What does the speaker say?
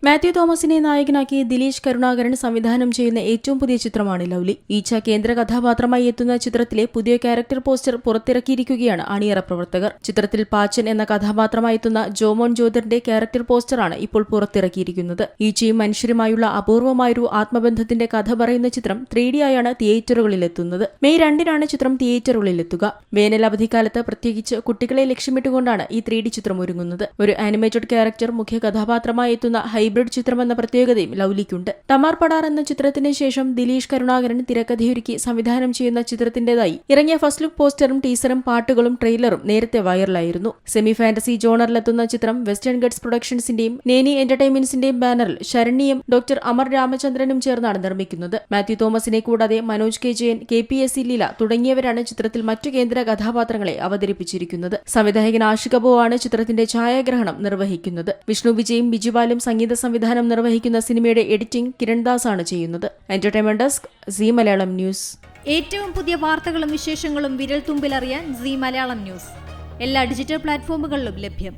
മാത്യു തോമസിനെ നായകനാക്കി ദിലീഷ് കരുണാകരൻ സംവിധാനം ചെയ്യുന്ന ഏറ്റവും പുതിയ ചിത്രമാണ് ലവ്ലി. ഈച്ച കേന്ദ്ര കഥാപാത്രമായി എത്തുന്ന ചിത്രത്തിലെ പുതിയ ക്യാരക്ടർ പോസ്റ്റർ പുറത്തിറക്കിയിരിക്കുകയാണ് അണിയറ പ്രവർത്തകർ. ചിത്രത്തിൽ പാച്ചൻ എന്ന കഥാപാത്രമായി എത്തുന്ന ജോമോൻ ജ്യോതിറിന്റെ ക്യാരക്ടർ പോസ്റ്ററാണ് ഇപ്പോൾ പുറത്തിറക്കിയിരിക്കുന്നത്. ഈച്ചയും മനുഷ്യരുമായുള്ള അപൂർവമായൊരു ആത്മബന്ധത്തിന്റെ കഥ പറയുന്ന ചിത്രം 3D ആയാണ് തിയേറ്ററുകളിലെത്തുന്നത്. മെയ് 2-നാണ് ചിത്രം തിയേറ്ററുകളിലെത്തുക. വേനൽ അവധിക്കാലത്ത് പ്രത്യേകിച്ച് കുട്ടികളെ ലക്ഷ്യമിട്ടുകൊണ്ടാണ് ഈ 3D ചിത്രം ഒരുങ്ങുന്നത്. ഒരു ആനിമേറ്റഡ് ക്യാരക്ടർ മുഖ്യ കഥാപാത്രമായി എത്തുന്ന ഹൈബ്രിഡ് ചിത്രമെന്ന പ്രത്യേകതയും ലവ്ലിക്കുണ്ട്. തമാർ പടാർ എന്ന ചിത്രത്തിന് ശേഷം ദിലീഷ് കരുണാകരൻ തിരക്കഥയൊരുക്കി സംവിധാനം ചെയ്യുന്ന ചിത്രത്തിന്റേതായി ഇറങ്ങിയ ഫസ്റ്റ് ലുക്ക് പോസ്റ്ററും ടീസറും പാട്ടുകളും ട്രെയിലറും നേരത്തെ വൈറലായിരുന്നു. സെമി ഫാന്റസി ജോണറിലെത്തുന്ന ചിത്രം വെസ്റ്റേൺ ഗഡ്സ് പ്രൊഡക്ഷൻസിന്റെയും നേനി എന്റർടൈൻമെന്റ്സിന്റെയും ബാനറിൽ ശരണ്യയും ഡോക്ടർ അമർ രാമചന്ദ്രനും ചേർന്നാണ് നിർമ്മിക്കുന്നത്. മാത്യു തോമസിനെ കൂടാതെ മനോജ് കെ ജയൻ, KPSC ലീല തുടങ്ങിയവരാണ് ചിത്രത്തിൽ മറ്റു കേന്ദ്ര കഥാപാത്രങ്ങളെ അവതരിപ്പിച്ചിരിക്കുന്നത്. സംവിധായകൻ ആഷിക് കപൂറാണ് ചിത്രത്തിന്റെ ഛായാഗ്രഹണം നിർവഹിക്കുന്നത്. വിഷ്ണു വിജയും ബിജുപാലും സംഗീത സംവിധാനം നിർവഹിക്കുന്ന സിനിമയുടെ എഡിറ്റിംഗ് കിരൺദാസ് ആണ് ചെയ്യുന്നത്. Entertainment desk, Zee Malayalam news. ഏറ്റവും പുതിയ വാർത്തകളും വിശേഷങ്ങളും വിരൽ തുമ്പിലറിയാൻ സീ മലയാളം ന്യൂസ് എല്ലാ ഡിജിറ്റൽ പ്ലാറ്റ്ഫോമുകളിലും ലഭ്യം.